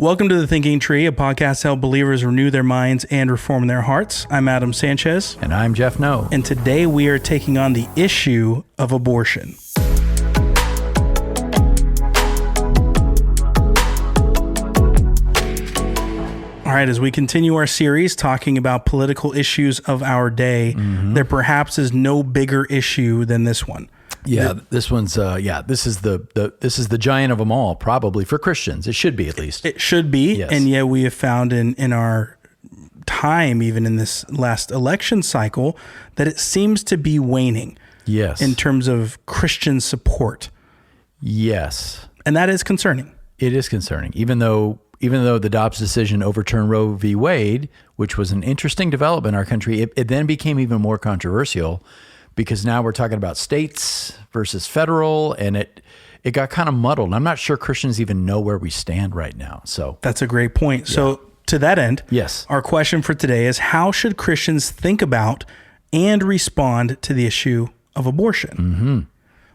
Welcome to The Thinking Tree, a podcast to help believers renew their minds and reform their hearts. I'm Adam Sanchez. And I'm Jeff No. And today we are taking on the issue of abortion. All right, as we continue our series talking about political issues of our day, there perhaps is no bigger issue than this one. Yeah, this one's this is the giant of them all, probably for Christians. It should be, at least. It should be, Yes. and yet we have found in our time, even in this last election cycle, that it seems to be waning. Yes. In terms of Christian support. Yes. And that is concerning. It is concerning. Even though the Dobbs decision overturned Roe v. Wade, which was an interesting development in our country, it then became even more controversial because now we're talking about states versus federal, and it got kind of muddled. I'm not sure Christians even know where we stand right now. So that's a great point. Yeah. So to that end, yes, our question for today is, how should Christians think about and respond to the issue of abortion? Mm-hmm.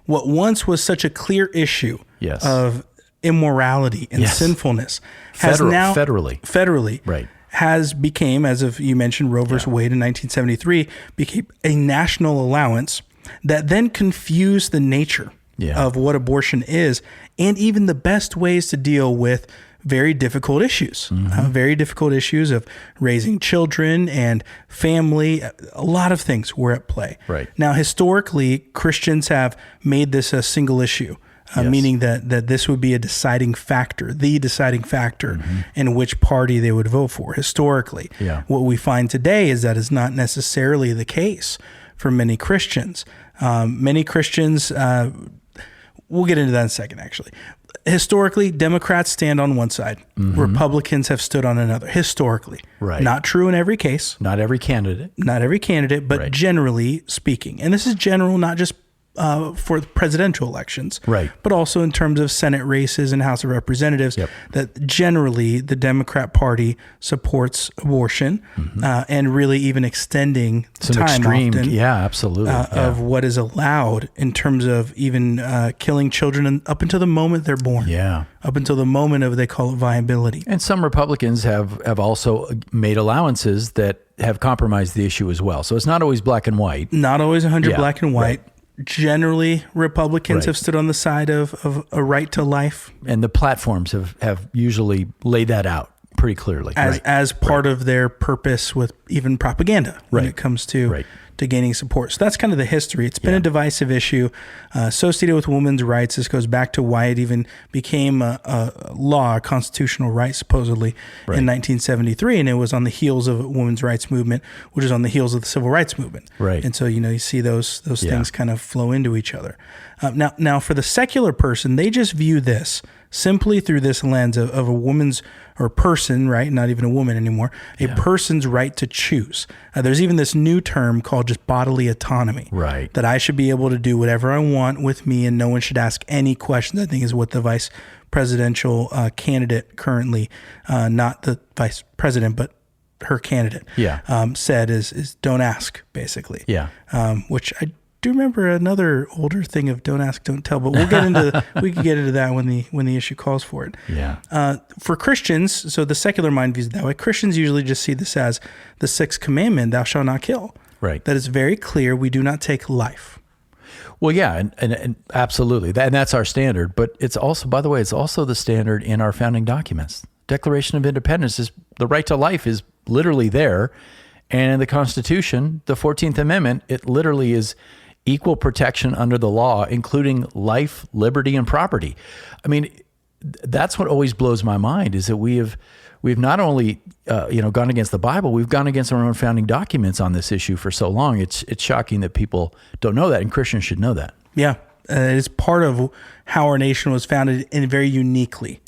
What once was such a clear issue of immorality and sinfulness has now federally right. has became, as of you mentioned, Roe versus Wade in 1973, became a national allowance that then confused the nature of what abortion is and even the best ways to deal with very difficult issues, very difficult issues of raising children and family. A lot of things were at play. Right. Now, historically, Christians have made this a single issue. Meaning that this would be a deciding factor, the deciding factor in which party they would vote for historically. Yeah. What we find today is that is not necessarily the case for many Christians. Many Christians, we'll get into that in a second, actually. Historically, Democrats stand on one side. Republicans have stood on another, historically. Right. Not true in every case. Not every candidate. But generally speaking. And this is general, not just for the presidential elections, but also in terms of Senate races and House of Representatives, that generally the Democrat Party supports abortion and really even extending some time extreme, often, absolutely, of what is allowed in terms of even killing children up until the moment they're born, up until the moment of, they call it, viability. And some Republicans have also made allowances that have compromised the issue as well. So it's not always black and white. Not always 100 black and white. Right. Generally, Republicans have stood on the side of a right to life. And the platforms have usually laid that out pretty clearly. As part of their purpose with even propaganda when it comes to gaining support. So that's kind of the history. It's been a divisive issue associated with women's rights. This goes back to why it even became a law, a constitutional right, supposedly, in 1973. And it was on the heels of a women's rights movement, which is on the heels of the civil rights movement. Right. And so, you see those things kind of flow into each other. Now, for the secular person, they just view this simply through this lens of a woman's or person, right? Not even a woman anymore, a person's right to choose. There's even this new term called just bodily autonomy, that I should be able to do whatever I want with me and no one should ask any questions, I think is what the vice presidential candidate currently, not the vice president, but her candidate, said is don't ask, basically. Which I do remember another older thing of don't ask, don't tell, but we can get into that when the issue calls for it. For Christians, so the secular mind views it that way. Christians usually just see this as the sixth commandment, thou shalt not kill. That is very clear. We do not take life. Well, and absolutely. And that's our standard, but it's also, by the way, it's also the standard in our founding documents. Declaration of Independence is the right to life is literally there. And in the Constitution, the 14th Amendment, it literally is equal protection under the law, including life, liberty, and property. I mean, that's what always blows my mind is that we've not only gone against the Bible, we've gone against our own founding documents on this issue for so long. It's shocking that people don't know that, and Christians should know that. Yeah, it is part of how our nation was founded, and very uniquely.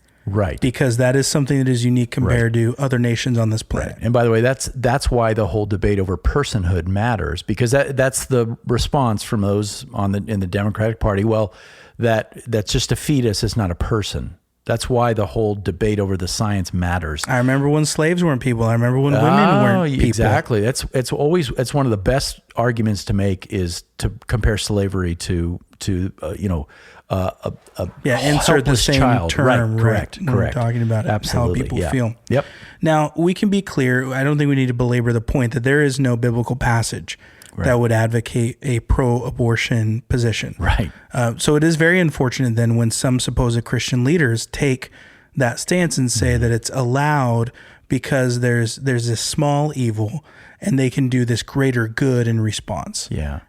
Because that is something that is unique compared to other nations on this planet. And by the way, that's why the whole debate over personhood matters, because that's the response from those in the Democratic Party. Well, that's just a fetus, it's not a person. That's why the whole debate over the science matters. I remember when slaves weren't people. I remember when women weren't people. Exactly. It's one of the best arguments to make is to compare slavery to insert the helpless same child. term. Right, correct, when we're talking about it, Absolutely, how people yeah. feel. Yep. Now, we can be clear. I don't think we need to belabor the point that there is no biblical passage that would advocate a pro-abortion position. Right. So it is very unfortunate then when some supposed Christian leaders take that stance and say that it's allowed because there's this small evil and they can do this greater good in response. Yeah.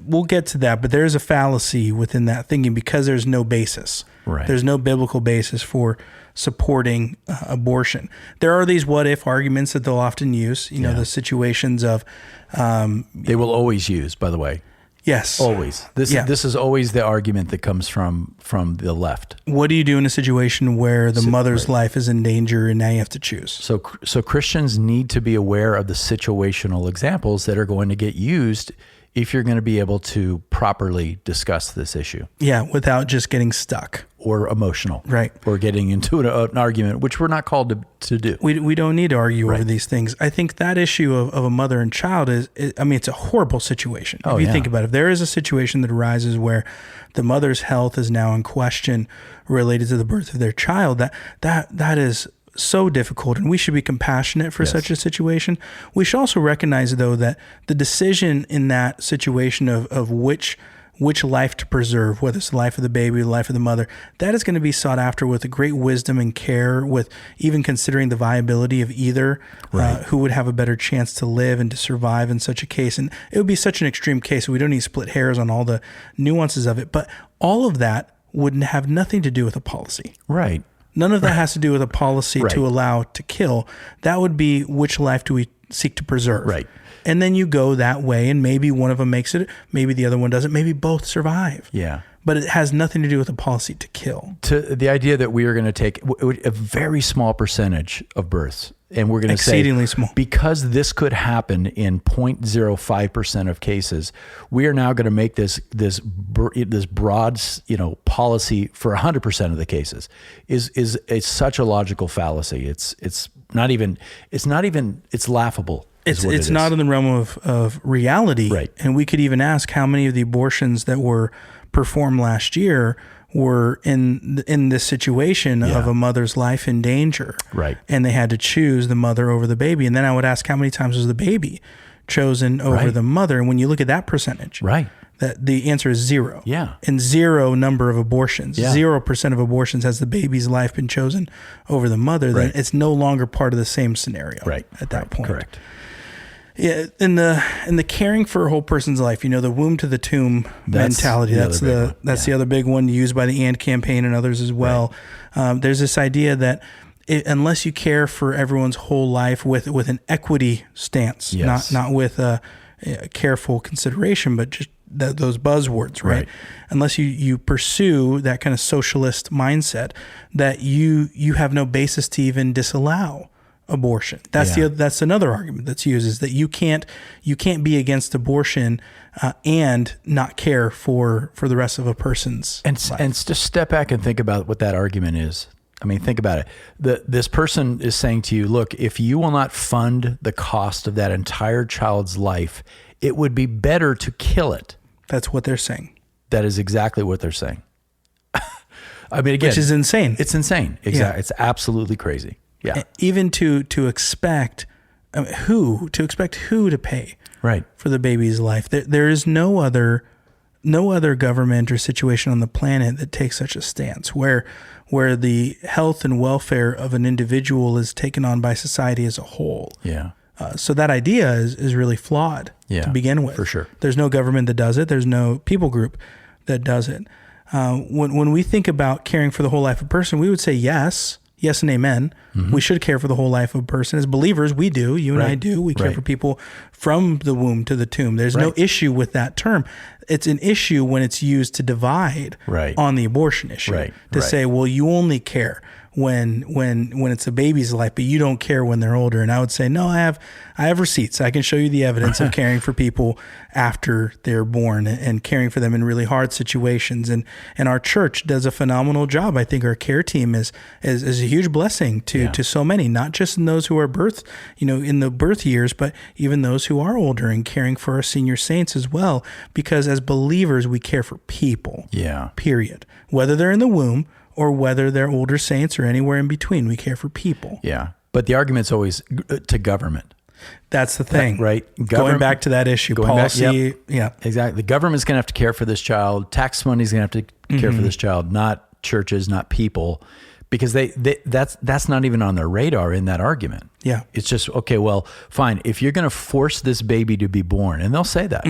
We'll get to that, but there's a fallacy within that thinking because there's no basis. Right. There's no biblical basis for supporting abortion. There are these what-if arguments that they'll often use, the situations of... they will always use, by the way. Yes. Always. This is always the argument that comes from the left. What do you do in a situation where the mother's life is in danger and now you have to choose? So Christians need to be aware of the situational examples that are going to get used if you're going to be able to properly discuss this issue. Yeah, without just getting stuck. Or emotional. Right. Or getting into an argument, which we're not called to do. We don't need to argue over these things. I think that issue of a mother and child is it's a horrible situation. If you think about it, if there is a situation that arises where the mother's health is now in question related to the birth of their child, that is so difficult, and we should be compassionate for such a situation. We should also recognize, though, that the decision in that situation of which life to preserve, whether it's the life of the baby or the life of the mother, that is going to be sought after with a great wisdom and care, with even considering the viability of either, who would have a better chance to live and to survive in such a case. And it would be such an extreme case, so we don't need to split hairs on all the nuances of it. But all of that would have nothing to do with a policy. Right. None of that has to do with a policy to allow to kill. That would be which life do we seek to preserve. Right. And then you go that way, and maybe one of them makes it, maybe the other one doesn't, maybe both survive. Yeah. But it has nothing to do with a policy to kill. To the idea that we are going to take a very small percentage of births, and we're going to say, exceedingly small, because this could happen in 0.05% of cases, we are now going to make this broad, policy for 100% of the cases is such a logical fallacy. It's laughable. It's not in the realm of reality. Right. And we could even ask how many of the abortions that were performed last year were in this situation of a mother's life in danger. Right. And they had to choose the mother over the baby. And then I would ask how many times was the baby chosen over the mother? And when you look at that percentage, that the answer is 0. Yeah. And 0 number of abortions. 0% of abortions has the baby's life been chosen over the mother. Then it's no longer part of the same scenario at that point. Correct. Yeah, in the caring for a whole person's life, the womb to the tomb mentality. That's the other big one used by the AND campaign and others as well. Right. There's this idea that unless you care for everyone's whole life with an equity stance, not with a careful consideration, but just those buzzwords, right? Unless you pursue that kind of socialist mindset, that you have no basis to even disallow abortion. That's another argument that's used, is that you can't be against abortion and not care for the rest of a person's life. And just step back and think about what that argument is. I mean, think about it. This person is saying to you, look, if you will not fund the cost of that entire child's life, it would be better to kill it. That's what they're saying. That is exactly what they're saying. I mean, again, which is insane. It's insane. Exactly. Yeah. It's absolutely crazy. Yeah. Even to expect who to pay for the baby's life. There is no other government or situation on the planet that takes such a stance where the health and welfare of an individual is taken on by society as a whole. Yeah. So that idea is really flawed to begin with. For sure. There's no government that does it. There's no people group that does it. When we think about caring for the whole life of a person, we would say yes and amen. Mm-hmm. We should care for the whole life of a person. As believers, we do. You and I do. We care for people from the womb to the tomb. There's no issue with that term. It's an issue when it's used to divide on the abortion issue. To say, well, you only care when it's a baby's life, but you don't care when they're older. And I would say, no, I have receipts. I can show you the evidence of caring for people after they're born and caring for them in really hard situations. And our church does a phenomenal job. I think our care team is a huge blessing to so many, not just in those who are in the birth years, but even those who are older, and caring for our senior saints as well. Because as believers, we care for people. Yeah. Period. Whether they're in the womb or whether they're older saints or anywhere in between, we care for people. Yeah. But the argument's always to government. That's the thing. Right. Going back to that issue, policy. Yeah. Exactly. The government's going to have to care for this child. Tax money's going to have to care for this child, not churches, not people, because that's not even on their radar in that argument. Yeah. It's just, okay, well, fine. If you're going to force this baby to be born, and they'll say that,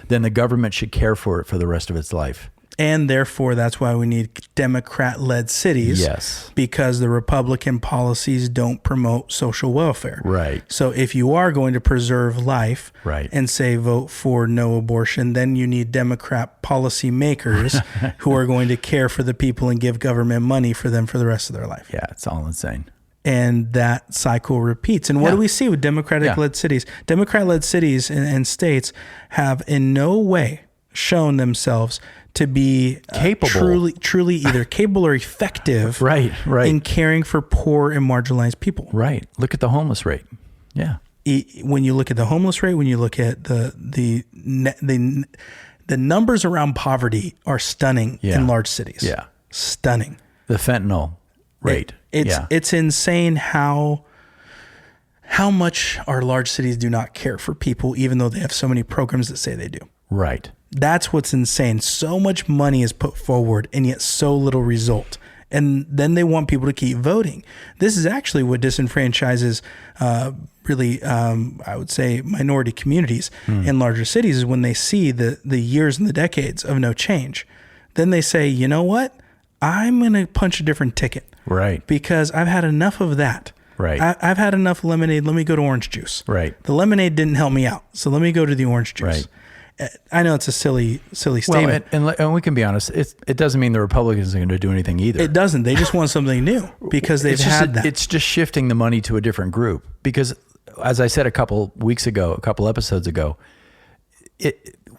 then the government should care for it for the rest of its life. And therefore, that's why we need Democrat-led cities. Yes. Because the Republican policies don't promote social welfare. Right. So if you are going to preserve life and say vote for no abortion, then you need Democrat policy makers who are going to care for the people and give government money for them for the rest of their life. Yeah, it's all insane. And that cycle repeats. And what do we see with Democratic-led cities? Democrat-led cities and states have in no way shown themselves to be capable, truly either capable or effective right. in caring for poor and marginalized people. Right. Look at the homeless rate. Yeah. When you look at the homeless rate, when you look at the numbers around poverty are stunning in large cities. Yeah. Stunning. The fentanyl rate. It's insane how much our large cities do not care for people, even though they have so many programs that say they do. Right. That's what's insane. So much money is put forward and yet so little result. And then they want people to keep voting. This is actually what disenfranchises really, I would say, minority communities in larger cities, is when they see the years and the decades of no change. Then they say, you know what? I'm going to punch a different ticket. Right. Because I've had enough of that. Right. I've had enough lemonade. Let me go to orange juice. Right. The lemonade didn't help me out. So let me go to the orange juice. Right. I know it's a silly statement. Well, and we can be honest, it doesn't mean the Republicans are going to do anything either. It doesn't. They just want something new because they've had that. It's just shifting the money to a different group. Because, as I said a couple episodes ago,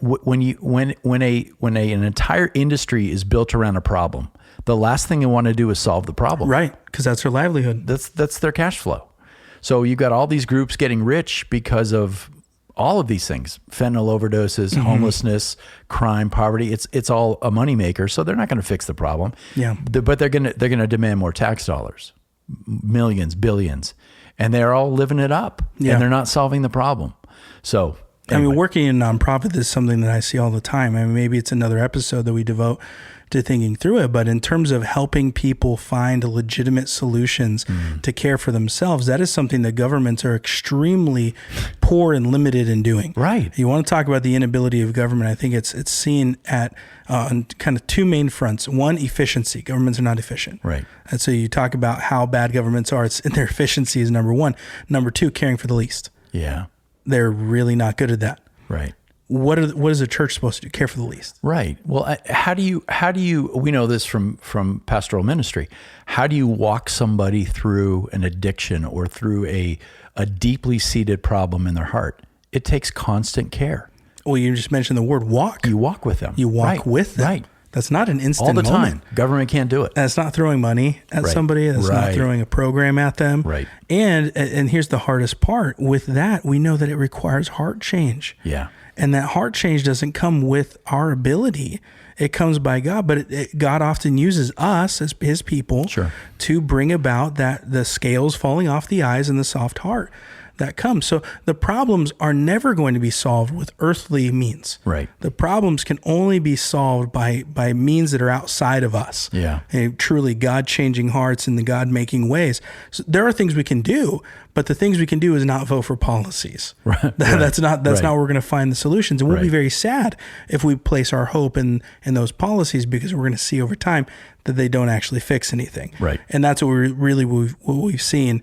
when an entire industry is built around a problem, the last thing they want to do is solve the problem. Right, because that's their livelihood. That's their cash flow. So you've got all these groups getting rich because of all of these things: fentanyl overdoses, homelessness, crime, poverty. It's all a moneymaker. So they're not going to fix the problem. Yeah. But they're going to demand more tax dollars, millions, billions, and they're all living it up. Yeah. And they're not solving the problem. So anyway. I mean, working in a nonprofit is something that I see all the time. I mean, maybe it's another episode that we devote to thinking through it, but in terms of helping people find legitimate solutions to care for themselves, that is something that governments are extremely poor and limited in doing. Right. You want to talk about the inability of government? I think it's seen at on kind of two main fronts. One, efficiency. Governments are not efficient. Right. And so you talk about how bad governments are. It's in their efficiency is number one. Number two, caring for the least. Yeah. They're really not good at that. Right. What is a church supposed to do? Care for the least. Right. Well, how do you, we know this from pastoral ministry. How do you walk somebody through an addiction or through a deeply seated problem in their heart? It takes constant care. Well, you just mentioned the word walk. You walk with them. You walk with them. Right. That's not an instant all the moment. time. Government can't do it. That's not throwing money at somebody. That's not throwing a program at them. Right. And here's the hardest part. With that, we know that it requires heart change. Yeah. And that heart change doesn't come with our ability. It comes by God, but God often uses us as his people to bring about that the scales falling off the eyes and the soft heart that comes. So the problems are never going to be solved with earthly means. Right. The problems can only be solved by means that are outside of us. Yeah. And truly God changing hearts and the God making ways. So there are things we can do, but the things we can do is not vote for policies. Right. That's not where we're going to find the solutions. And we'll be very sad if we place our hope in those policies, because we're going to see over time that they don't actually fix anything. Right. And that's what we've seen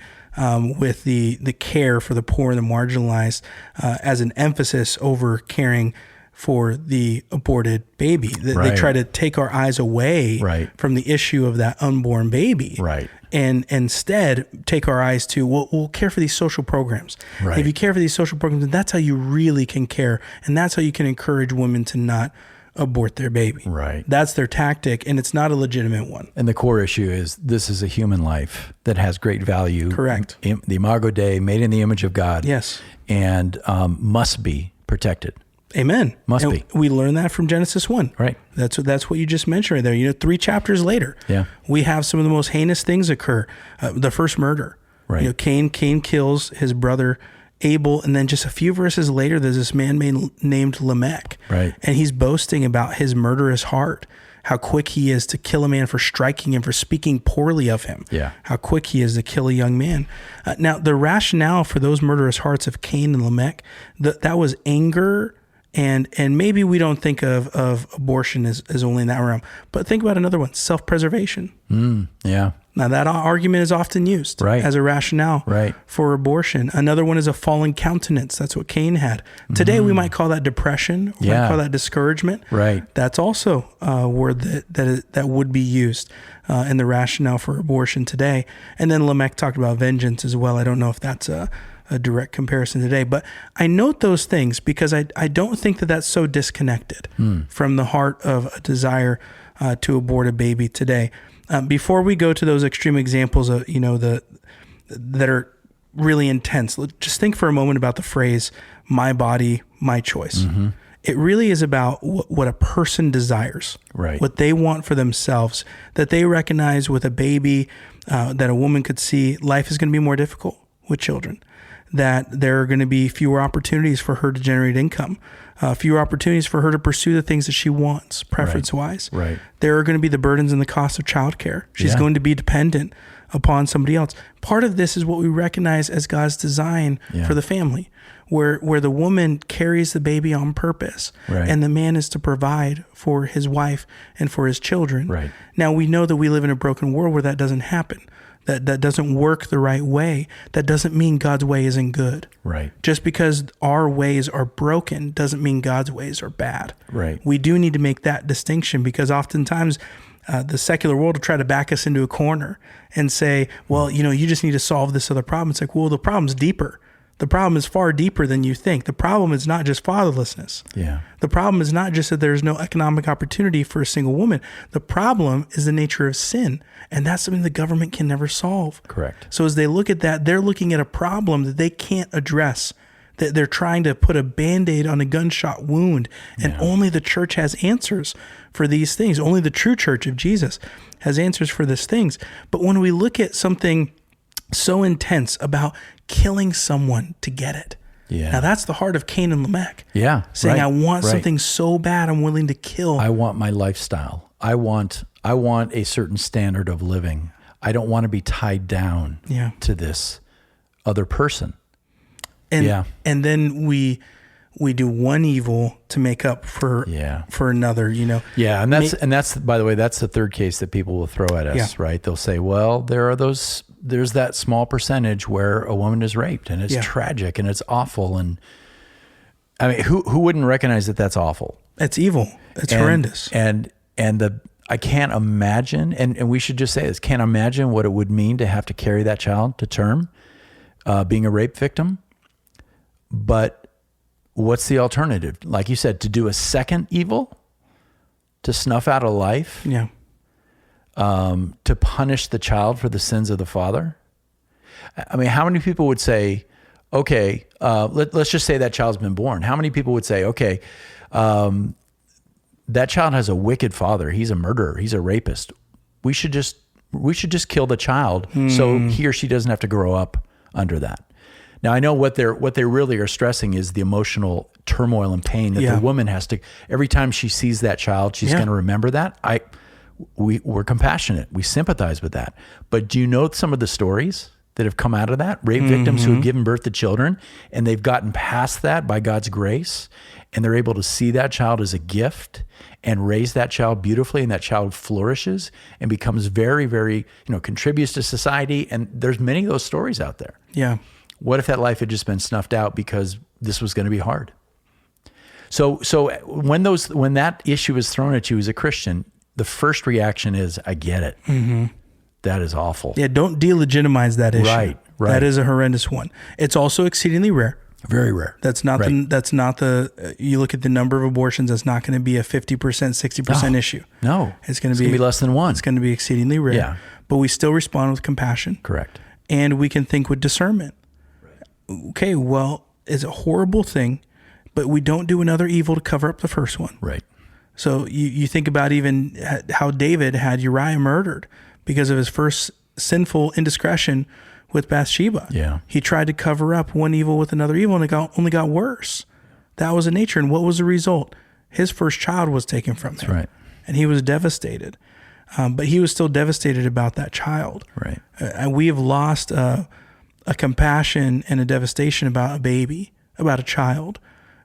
with the care for the poor and the marginalized as an emphasis over caring for the aborted baby. They try to take our eyes away from the issue of that unborn baby. Right. and instead take our eyes to, we'll care for these social programs. Right. If you care for these social programs, then that's how you really can care. And that's how you can encourage women to not abort their baby. Right. That's their tactic, and it's not a legitimate one. And the core issue is this is a human life that has great value. Correct. The Imago Dei, made in the image of God. Yes. And must be protected. Amen. Must and be. We learn that from Genesis 1. Right. That's what you just mentioned right there. 3 chapters later, Yeah. we have some of the most heinous things occur. The first murder. Right. Cain kills his brother Abel, and then just a few verses later, there's this man named Lamech. Right. And he's boasting about his murderous heart, how quick he is to kill a man for striking him, for speaking poorly of him. Yeah. How quick he is to kill a young man. Now, the rationale for those murderous hearts of Cain and Lamech, that was anger. And maybe we don't think of abortion as only in that realm, but think about another one, self-preservation. Yeah. Now, that argument is often used Right. as a rationale Right. for abortion. Another one is a fallen countenance. That's what Cain had. Today, we might call that depression. We might call that discouragement. Right. That's also a word that would be used in the rationale for abortion today. And then Lamech talked about vengeance as well. I don't know if that's a direct comparison today, but I note those things because I don't think that that's so disconnected from the heart of a desire to abort a baby today. Before we go to those extreme examples of that are really intense, just think for a moment about the phrase "my body, my choice." Mm-hmm. It really is about what a person desires, Right. what they want for themselves, that they recognize with a baby, that a woman could see life is going to be more difficult with children, that there are going to be fewer opportunities for her to generate income, fewer opportunities for her to pursue the things that she wants, preference-wise. Right. There are going to be the burdens and the cost of childcare. She's Yeah. going to be dependent upon somebody else. Part of this is what we recognize as God's design for the family, where the woman carries the baby on purpose, Right. and the man is to provide for his wife and for his children. Right. Now, we know that we live in a broken world where that doesn't happen. That doesn't work the right way. That doesn't mean God's way isn't good. Right. Just because our ways are broken doesn't mean God's ways are bad. Right. We do need to make that distinction because oftentimes the secular world will try to back us into a corner and say, well, you just need to solve this other problem. It's like, well, the problem's deeper. The problem is far deeper than you think. The problem is not just fatherlessness. Yeah. The problem is not just that there's no economic opportunity for a single woman. The problem is the nature of sin. And that's something the government can never solve. Correct. So as they look at that, they're looking at a problem that they can't address. That they're trying to put a Band-Aid on a gunshot wound. And only the church has answers for these things. Only the true church of Jesus has answers for these things. But when we look at something so intense about killing someone to get it. Yeah. Now that's the heart of Cain and Lamech. Yeah. Saying, right, I want right. something so bad, I'm willing to kill. I want my lifestyle. I want a certain standard of living. I don't want to be tied down to this other person. And then we do one evil to make up for another, Yeah, and that's by the way, that's the third case that people will throw at us, right? They'll say, well, there's that small percentage where a woman is raped and it's tragic and it's awful. And I mean, who wouldn't recognize that that's awful? It's evil. It's horrendous. And I can't imagine, and we should just say this, can't imagine what it would mean to have to carry that child to term, being a rape victim. But what's the alternative? Like you said, to do a second evil, to snuff out a life, to punish the child for the sins of the father. I mean, how many people would say, okay, let's just say that child's been born. How many people would say, okay, that child has a wicked father. He's a murderer. He's a rapist. We should just kill the child so he or she doesn't have to grow up under that. Now, I know what they really are stressing is the emotional turmoil and pain that the woman has to, every time she sees that child, she's going to remember that. We're compassionate. We sympathize with that. But do you know some of the stories that have come out of that? Rape victims who have given birth to children and they've gotten past that by God's grace and they're able to see that child as a gift and raise that child beautifully, and that child flourishes and becomes very, very, contributes to society. And there's many of those stories out there. Yeah. What if that life had just been snuffed out because this was going to be hard? So when that issue is thrown at you as a Christian, the first reaction is, I get it. That is awful. Yeah, don't delegitimize that issue. Right. That is a horrendous one. It's also exceedingly rare. Very rare. That's not you look at the number of abortions, that's not going to be a 50%, 60% issue. No. It's going to be less than 1. It's going to be exceedingly rare. Yeah. But we still respond with compassion. Correct. And we can think with discernment. Right. Okay, well, it's a horrible thing, but we don't do another evil to cover up the first one. Right. So you think about even how David had Uriah murdered because of his first sinful indiscretion with Bathsheba. Yeah. He tried to cover up one evil with another evil, and it only got worse. That was the nature. And what was the result? His first child was taken from him. That's right. And he was devastated. But he was still devastated about that child. Right. And we have lost a compassion and a devastation about a baby, about a child.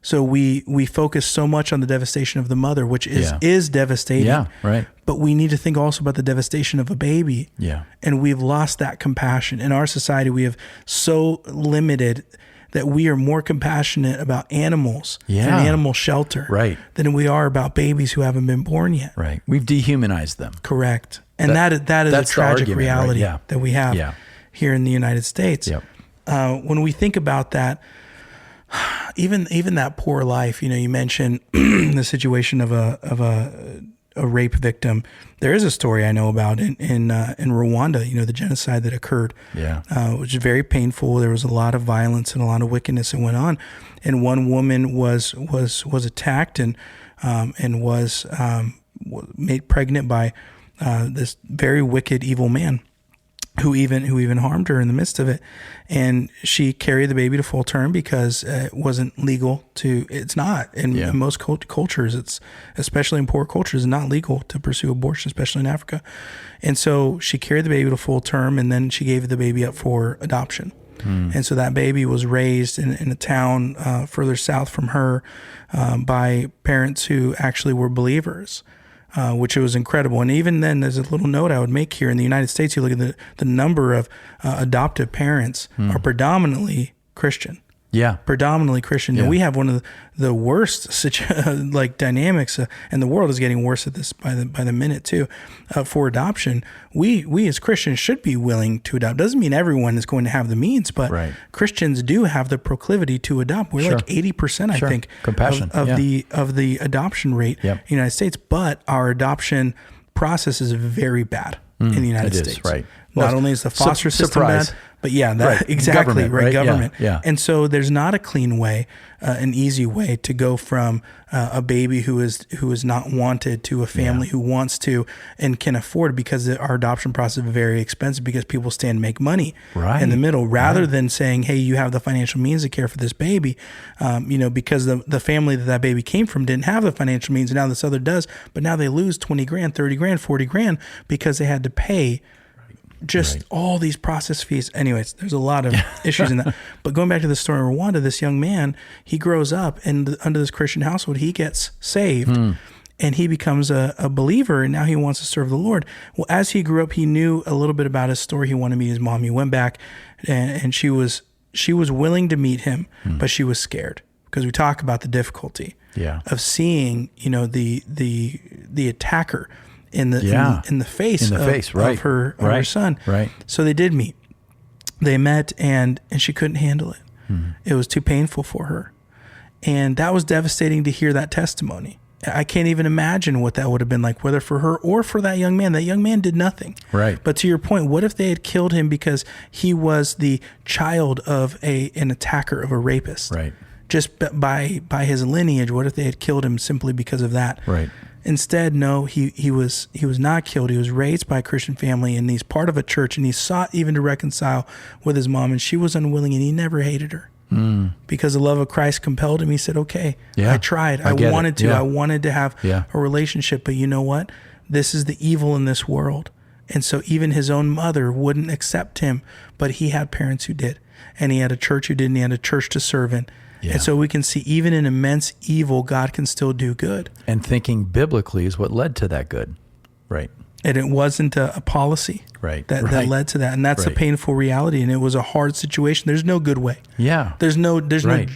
So we focus so much on the devastation of the mother, which is devastating. Yeah, right. But we need to think also about the devastation of a baby. Yeah. And we've lost that compassion. In our society, we have so limited that we are more compassionate about animals and animal shelter than we are about babies who haven't been born yet. Right. We've dehumanized them. Correct. And that is a tragic reality that we have here in the United States. Yep. When we think about that, even that poor life, you mentioned the situation of a rape victim. There is a story I know about in Rwanda, the genocide that occurred, which is very painful. There was a lot of violence and a lot of wickedness that went on, and one woman was attacked and was made pregnant by this very wicked, evil man who even harmed her in the midst of it. And she carried the baby to full term because it wasn't legal to, it's not in most cultures, it's especially in poor cultures, it's not legal to pursue abortion, especially in Africa. And so she carried the baby to full term, and then she gave the baby up for adoption. And so that baby was raised in a town further south from her by parents who actually were believers. Which was incredible. And even then, there's a little note I would make here. In the United States, you look at the number of adoptive parents are predominantly Christian. Yeah. Predominantly Christian. Yeah. And we have one of the worst dynamics, and the world is getting worse at this by the minute too, for adoption. We as Christians should be willing to adopt. Doesn't mean everyone is going to have the means, but Christians do have the proclivity to adopt. We're like 80%, I think, compassion of the adoption rate in the United States. But our adoption process is very bad in the United States. Right. Not only is the foster system bad, but exactly, government. Yeah. And so there's not a clean way, an easy way to go from a baby who is not wanted to a family who wants to and can afford, because our adoption process is very expensive because people stand and make money in the middle, rather than saying, hey, you have the financial means to care for this baby, because the family that baby came from didn't have the financial means, and now this other does, but now they lose 20 grand, 30 grand, 40 grand because they had to pay all these process fees. Anyways, there's a lot of issues in that. But going back to the story of Rwanda, this young man, he grows up and under this Christian household, he gets saved and he becomes a believer, and now he wants to serve the Lord. Well, as he grew up, he knew a little bit about his story. He wanted to meet his mom. He went back and she was willing to meet him, but she was scared, because we talk about the difficulty of seeing, the attacker in the face of her son. Right. So they did meet. They met, and she couldn't handle it. It was too painful for her. And that was devastating to hear that testimony. I can't even imagine what that would have been like, whether for her or for that young man. That young man did nothing. Right. But to your point, what if they had killed him because he was the child of an attacker, of a rapist? Right. Just by his lineage, what if they had killed him simply because of that? Right. Instead, no, he was not killed. He was raised by a Christian family, and he's part of a church, and he sought even to reconcile with his mom, and she was unwilling, and he never hated her. Because the love of Christ compelled him. He said, okay, I tried. I wanted to. I wanted to have a relationship, but you know what? This is the evil in this world. And so even his own mother wouldn't accept him, but he had parents who did, and he had a church who did, and he had a church to serve in. Yeah. And so we can see even in immense evil, God can still do good. And thinking biblically is what led to that good. Right. And it wasn't a policy Right. that Right. led to that. And that's the Right. painful reality. And it was a hard situation. There's no good way. Yeah. There's no Right.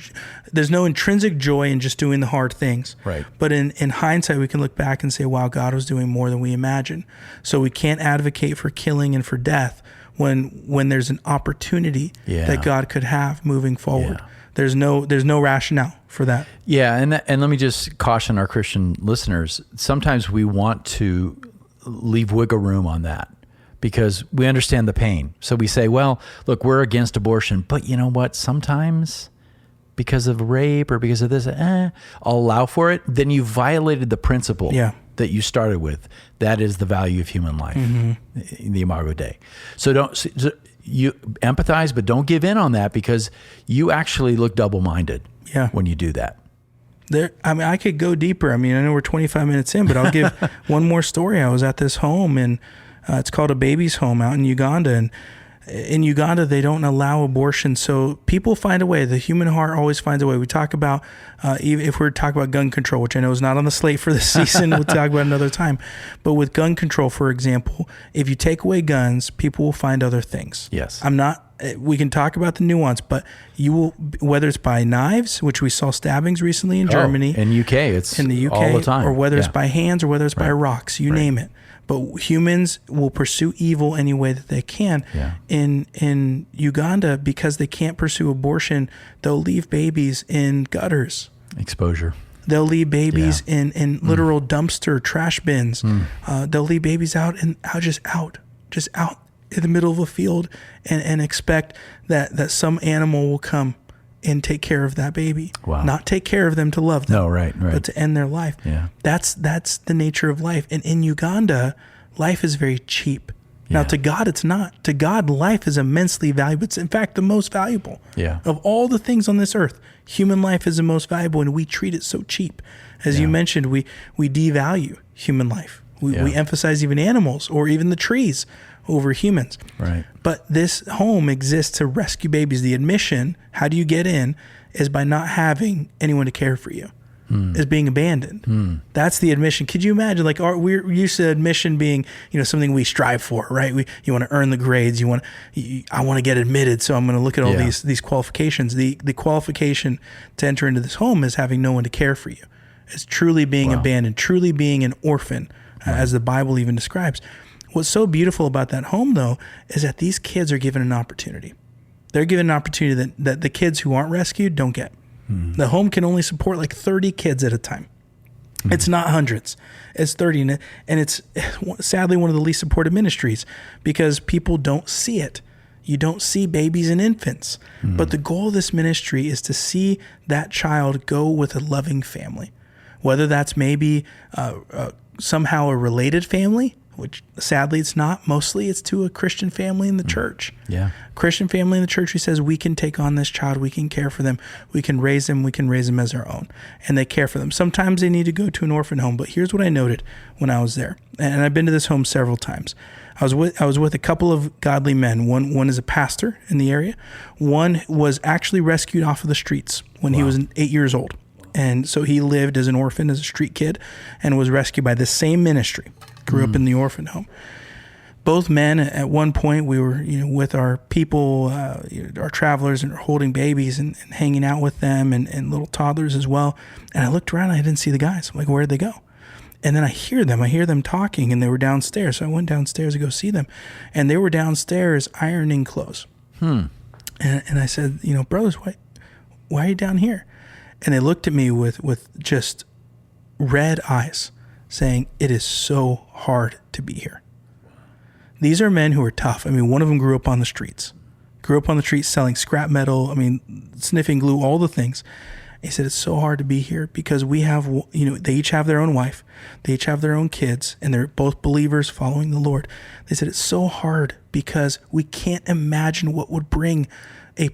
intrinsic joy in just doing the hard things. Right. But in hindsight, we can look back and say, wow, God was doing more than we imagined. So we can't advocate for killing and for death when there's an opportunity Yeah. that God could have moving forward. Yeah. There's no rationale for that. Yeah, and let me just caution our Christian listeners. Sometimes we want to leave wiggle room on that because we understand the pain. So we say, well, look, we're against abortion, but you know what? Sometimes because of rape or because of this, I'll allow for it. Then you violated the principle that you started with. That is the value of human life, the Imago Dei. So you empathize, but don't give in on that because you actually look double-minded when you do that. I could go deeper. I know we're 25 minutes in, but I'll give one more story. I was at this home, and it's called a baby's home out in Uganda. And in Uganda, they don't allow abortion. So people find a way. The human heart always finds a way. We talk about, even if we're talking about gun control, which I know is not on the slate for this season, we'll talk about another time. But with gun control, for example, if you take away guns, people will find other things. Yes. We can talk about the nuance, but you will, whether it's by knives, which we saw stabbings recently in Germany. In UK, it's in the UK, all the time. Or whether it's by hands or whether it's by rocks, you name it. But humans will pursue evil any way that they can. Yeah. In Uganda, because they can't pursue abortion, they'll leave babies in gutters. Exposure. They'll leave babies in literal dumpster trash bins. They'll leave babies out in the middle of a field and expect that some animal will come and take care of that baby. Wow. Not take care of them to love them. No, right. But to end their life. Yeah. That's the nature of life. And in Uganda, life is very cheap. Now, to God, it's not. To God, life is immensely valuable. It's, in fact, the most valuable. Yeah. Of all the things on this earth, human life is the most valuable, and we treat it so cheap. As you mentioned, we devalue human life. We emphasize even animals or even the trees over humans. Right. But this home exists to rescue babies. The admission, how do you get in, is by not having anyone to care for you. Is being abandoned. That's the admission. Could you imagine? Like we're used to admission being, something we strive for, right? You want to earn the grades. I want to get admitted, so I'm going to look at all these qualifications. The qualification to enter into this home is having no one to care for you. It's truly being abandoned, truly being an orphan, as the Bible even describes. What's so beautiful about that home, though, is that these kids are given an opportunity. They're given an opportunity that the kids who aren't rescued don't get. The home can only support like 30 kids at a time. It's not hundreds. It's 30. And it's sadly one of the least supported ministries because people don't see it. You don't see babies and infants. But the goal of this ministry is to see that child go with a loving family, whether that's maybe somehow a related family, which sadly it's not. Mostly it's to a Christian family in the church. Yeah. Christian family in the church who says, we can take on this child, we can care for them, we can raise them as our own. And they care for them. Sometimes they need to go to an orphan home, but here's what I noted when I was there. And I've been to this home several times. I was with a couple of godly men. One is a pastor in the area. One was actually rescued off of the streets when he was 8 years old. And so he lived as an orphan, as a street kid, and was rescued by the same ministry. Grew up in the orphan home. Both men, at one point, we were, with our people, our travelers, and holding babies and hanging out with them and little toddlers as well. And I looked around, and I didn't see the guys. I'm like, where'd they go? And then I hear them talking, and they were downstairs. So I went downstairs to go see them, and they were downstairs ironing clothes. And I said, brothers, why are you down here? And they looked at me with just red eyes, saying, it is so hard to be here. These are men who are tough. one of them grew up on the streets selling scrap metal, sniffing glue, all the things. He said, it's so hard to be here because we have, they each have their own wife, they each have their own kids, and they're both believers following the Lord. They said, it's so hard because we can't imagine what would bring a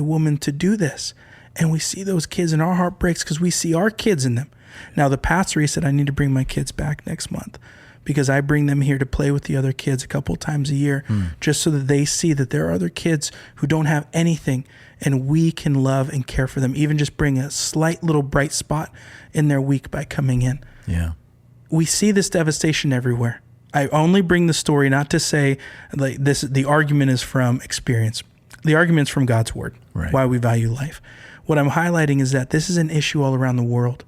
woman to do this. And we see those kids and our heart breaks because we see our kids in them. Now, the pastor, he said, I need to bring my kids back next month because I bring them here to play with the other kids a couple of times a year, just so that they see that there are other kids who don't have anything and we can love and care for them, even just bring a slight little bright spot in their week by coming in. Yeah. We see this devastation everywhere. I only bring the story not to say like this. The argument is from experience. The argument's from God's word. Right. Why we value life. What I'm highlighting is that this is an issue all around the world.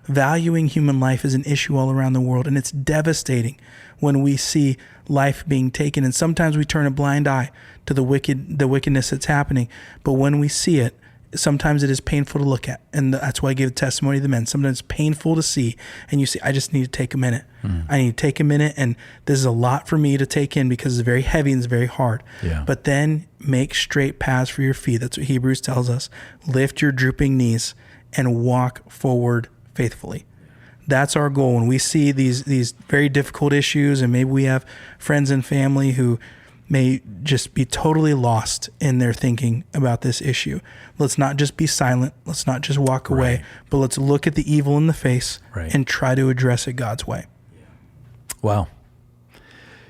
Valuing human life is an issue all around the world, and it's devastating when we see life being taken. And sometimes we turn a blind eye to the wickedness that's happening. But when we see it, sometimes it is painful to look at. And that's why I give the testimony to the men. Sometimes it's painful to see, and you see, I just need to take a minute. I need to take a minute, and this is a lot for me to take in because it's very heavy and it's very hard. Yeah. But then make straight paths for your feet. That's what Hebrews tells us. Lift your drooping knees and walk forward faithfully. That's our goal. When we see these very difficult issues, and maybe we have friends and family who may just be totally lost in their thinking about this issue. Let's not just be silent. Let's not just walk away, Right. but let's look at the evil in the face Right. and try to address it God's way. Wow.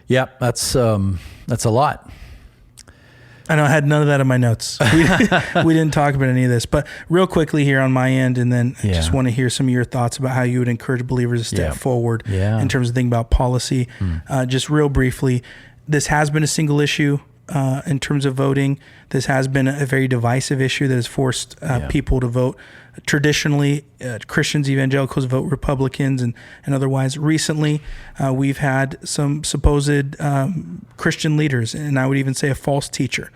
Yeah, that's a lot. I know I had none of that in my notes. We didn't talk about any of this, but real quickly here on my end, and then I just want to hear some of your thoughts about how you would encourage believers to step forward in terms of thinking about policy. Just real briefly, this has been a single issue in terms of voting. This has been a very divisive issue that has forced people to vote. Traditionally, Christians, evangelicals vote Republicans and otherwise. Recently, we've had some supposed Christian leaders, and I would even say a false teacher.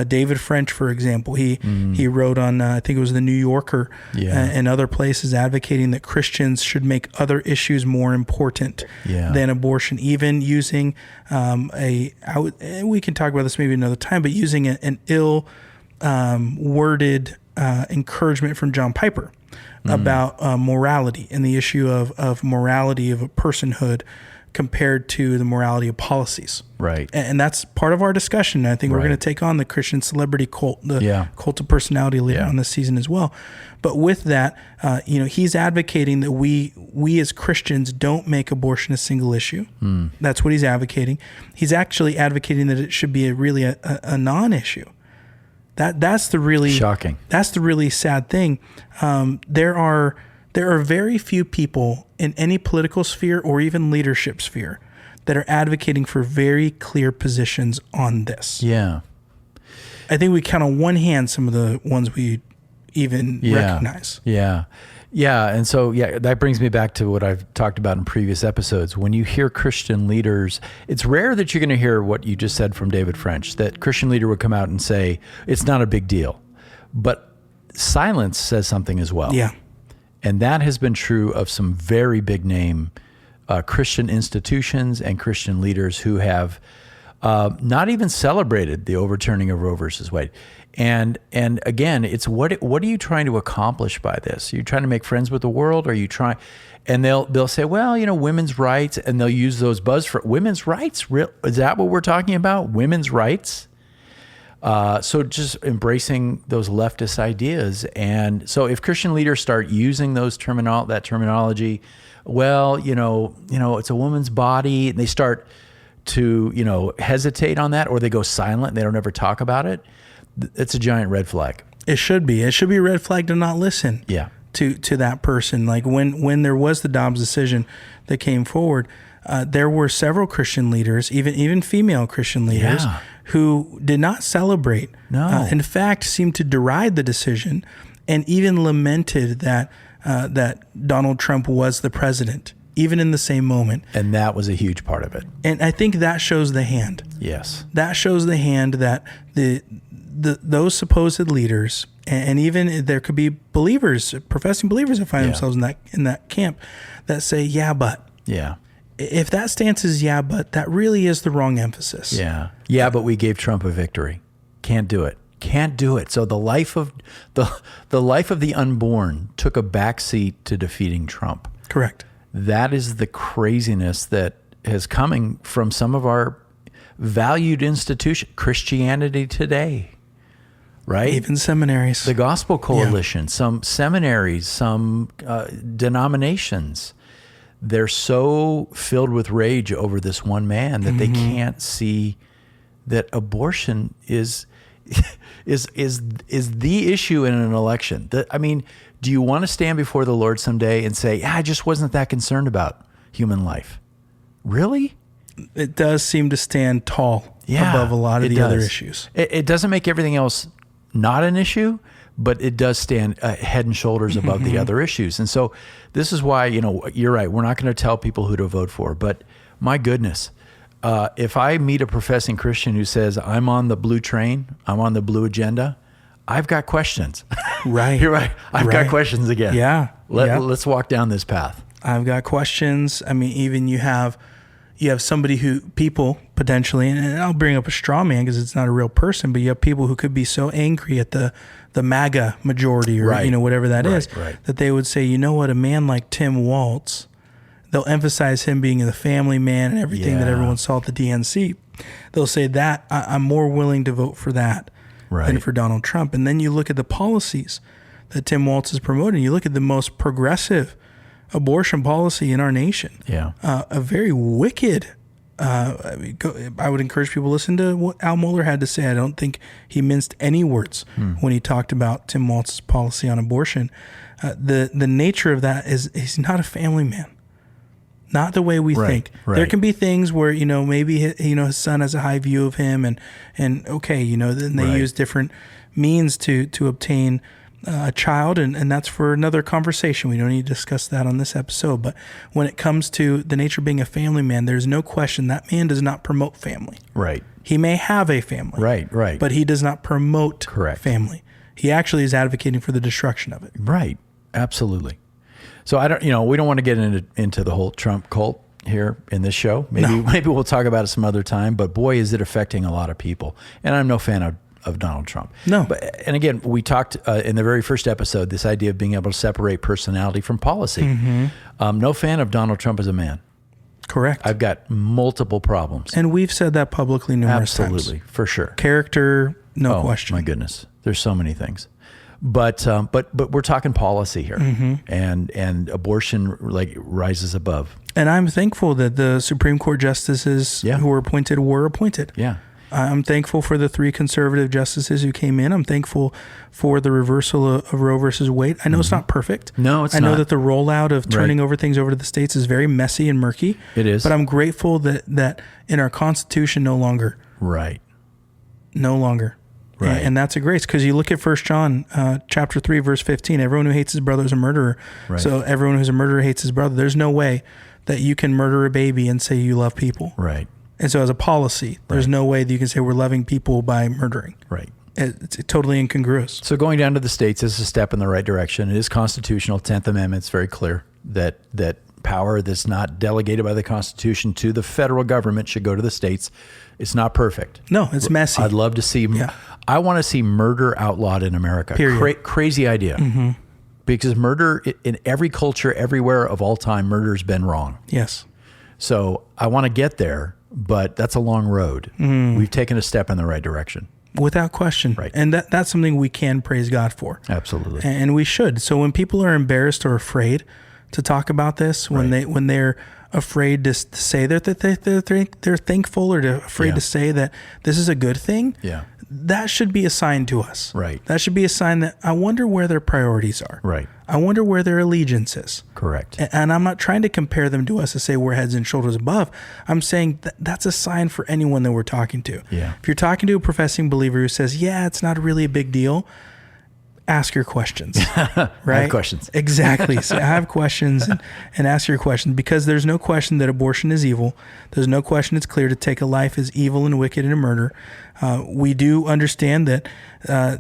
David French, for example, he wrote on, I think it was the New Yorker and other places, advocating that Christians should make other issues more important than abortion, even using we can talk about this maybe another time, but using an ill worded encouragement from John Piper about morality and the issue of morality of a personhood compared to the morality of policies. Right. And that's part of our discussion. I think we're going to take on the Christian celebrity cult, the cult of personality later on this season as well. But with that, he's advocating that we as Christians don't make abortion a single issue. That's what he's advocating. He's actually advocating that it should be a non-issue. That's the really shocking. That's the really sad thing. There are very few people in any political sphere or even leadership sphere that are advocating for very clear positions on this. Yeah. I think we count on one hand some of the ones we even recognize. Yeah. Yeah. And so, that brings me back to what I've talked about in previous episodes. When you hear Christian leaders, it's rare that you're going to hear what you just said from David French, that Christian leader would come out and say, it's not a big deal. But silence says something as well. Yeah. And that has been true of some very big name Christian institutions and Christian leaders who have not even celebrated the overturning of Roe versus Wade. And again, it's what are you trying to accomplish by this? Are you trying to make friends with the world? Are you trying? And they'll say, well, women's rights, and they'll use those buzzwords. Women's rights? Is that what we're talking about? Women's rights? So just embracing those leftist ideas. And so if Christian leaders start using that terminology, well, it's a woman's body, and they start to, hesitate on that, or they go silent and they don't ever talk about it, it's a giant red flag. It should be. It should be a red flag to not listen to that person. Like when there was the Dobbs decision that came forward, there were several Christian leaders, even female Christian leaders, who did not celebrate. No. In fact, seemed to deride the decision and even lamented that Donald Trump was the president, even in the same moment. And that was a huge part of it. And I think that shows the hand. Yes. That shows the hand that those supposed leaders, and even there could be believers, professing believers that find themselves in that camp, that say, yeah, but. Yeah. If that stance is but, that really is the wrong emphasis. Yeah. Yeah, but we gave Trump a victory. Can't do it. Can't do it. So the life of the unborn took a backseat to defeating Trump. Correct. That is the craziness that is coming from some of our valued institutions, Christianity Today, right? Even seminaries. The Gospel Coalition, some seminaries, some denominations. They're so filled with rage over this one man that they can't see that abortion is the issue in an election. Do you want to stand before the Lord someday and say, I just wasn't that concerned about human life? Really? it does seem to stand tall above a lot of the other issues. It doesn't make everything else not an issue, but it does stand head and shoulders above the other issues. And so this is why, you're right. We're not going to tell people who to vote for, but my goodness, if I meet a professing Christian who says, I'm on the blue train, I'm on the blue agenda, I've got questions. Right. You're right. I've got questions again. Yeah. Let's walk down this path. I've got questions. I mean, even you have somebody people potentially, and I'll bring up a straw man because it's not a real person, but you have people who could be so angry at the MAGA majority or, whatever that is, that they would say, you know what, a man like Tim Walz, they'll emphasize him being the family man and everything that everyone saw at the DNC. They'll say that I'm more willing to vote for that than for Donald Trump. And then you look at the policies that Tim Walz is promoting. You look at the most progressive abortion policy in our nation. Yeah. A very wicked. I would encourage people to listen to what Al Mohler had to say. I don't think he minced any words when he talked about Tim Walz's policy on abortion. The nature of that is he's not a family man. Not the way we think. Right. There can be things where, maybe, his son has a high view of him and okay, then they use different means to obtain a child, and that's for another conversation. We don't need to discuss that on this episode. But when it comes to the nature of being a family man, there's no question that man does not promote family. Right. He may have a family. Right. But he does not promote family. He actually is advocating for the destruction of it. Right. Absolutely. So we don't want to get into the whole Trump cult here in this show. Maybe we'll talk about it some other time, but boy, is it affecting a lot of people. And I'm no fan of Donald Trump. No. And again, we talked in the very first episode, this idea of being able to separate personality from policy. No fan of Donald Trump as a man. Correct. I've got multiple problems. And we've said that publicly numerous times. Absolutely, for sure. Character, no question. My goodness. There's so many things. But we're talking policy here, and abortion rises above. And I'm thankful that the Supreme Court justices who were appointed. Yeah. I'm thankful for the 3 conservative justices who came in. I'm thankful for the reversal of Roe versus Wade. I know it's not perfect. No, it's not. I know that the rollout of turning over things over to the states is very messy and murky. It is. But I'm grateful that in our Constitution no longer. Right. Right. And that's a grace, because you look at 1 John chapter 3, verse 15, everyone who hates his brother is a murderer. Right. So everyone who's a murderer hates his brother. There's no way that you can murder a baby and say you love people. Right. And so as a policy, there's no way that you can say we're loving people by murdering. Right. It's totally incongruous. So going down to the states is a step in the right direction. It is constitutional. 10th Amendment is very clear that power that's not delegated by the Constitution to the federal government should go to the states. It's not perfect. No, it's messy. I'd love to see. I want to see murder outlawed in America. Period. Crazy idea. Because murder in every culture, everywhere of all time, murder's been wrong. Yes. So I want to get there, but that's a long road. We've taken a step in the right direction. Without question. Right. And that's something we can praise God for. Absolutely. And we should. So when people are embarrassed or afraid to talk about this, when they're afraid to say that they're thankful, or afraid to say that this is a good thing, that should be a sign to us. Right. That should be a sign that I wonder where their priorities are. Right. I wonder where their allegiance is. Correct. And I'm not trying to compare them to us to say we're heads and shoulders above. I'm saying that's a sign for anyone that we're talking to. Yeah. If you're talking to a professing believer who says, it's not really a big deal, ask your questions. Right? I have questions. Exactly. So I have questions and ask your questions, because there's no question that abortion is evil. There's no question it's clear to take a life is evil and wicked and a murder. We do understand that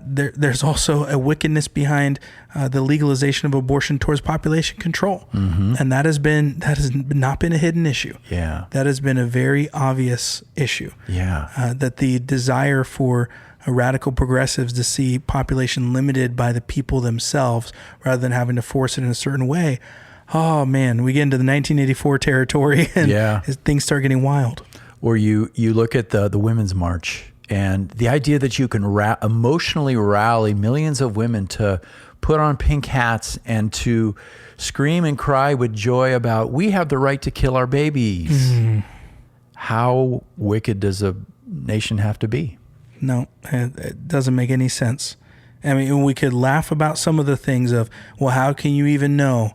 there's also a wickedness behind the legalization of abortion towards population control. And that has not been a hidden issue. Yeah. That has been a very obvious issue. Yeah. That the desire for radical progressives to see population limited by the people themselves rather than having to force it in a certain way. Oh man, we get into the 1984 territory and things start getting wild. Or you look at the Women's March, and the idea that you can emotionally rally millions of women to put on pink hats and to scream and cry with joy about, we have the right to kill our babies. How wicked does a nation have to be? No, it doesn't make any sense. I mean, we could laugh about some of the things of, well, how can you even know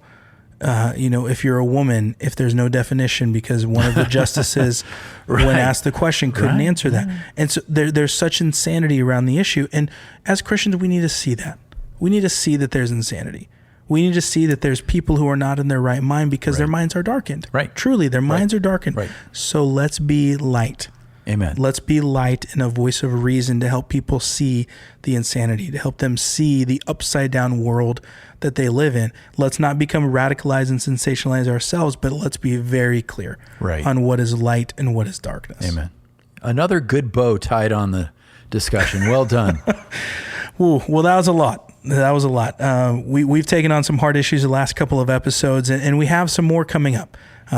if you're a woman, if there's no definition, because one of the justices, when asked the question, couldn't answer that. And so there's such insanity around the issue. And as Christians, we need to see that. We need to see that there's insanity. We need to see that there's people who are not in their right mind because their minds are darkened. Right. Truly, their minds are darkened. Right. So let's be light. Amen. Let's be light and a voice of reason to help people see the insanity, to help them see the upside down world that they live in. Let's not become radicalized and sensationalize ourselves, but let's be very clear on what is light and what is darkness. Amen. Another good bow tied on the discussion. Well done. Ooh, well, that was a lot. We've taken on some hard issues the last couple of episodes, and we have some more coming up.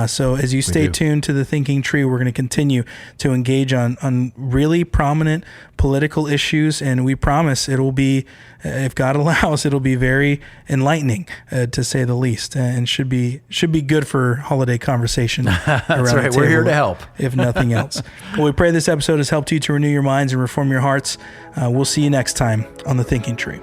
So as you stay tuned to the Thinking Tree, we're going to continue to engage on really prominent political issues, and we promise it'll be, if God allows, it'll be very enlightening, to say the least, and should be good for holiday conversation. That's right. We're here to help, if nothing else. Well, we pray this episode has helped you to renew your minds and reform your hearts. We'll see you next time on the Thinking Tree.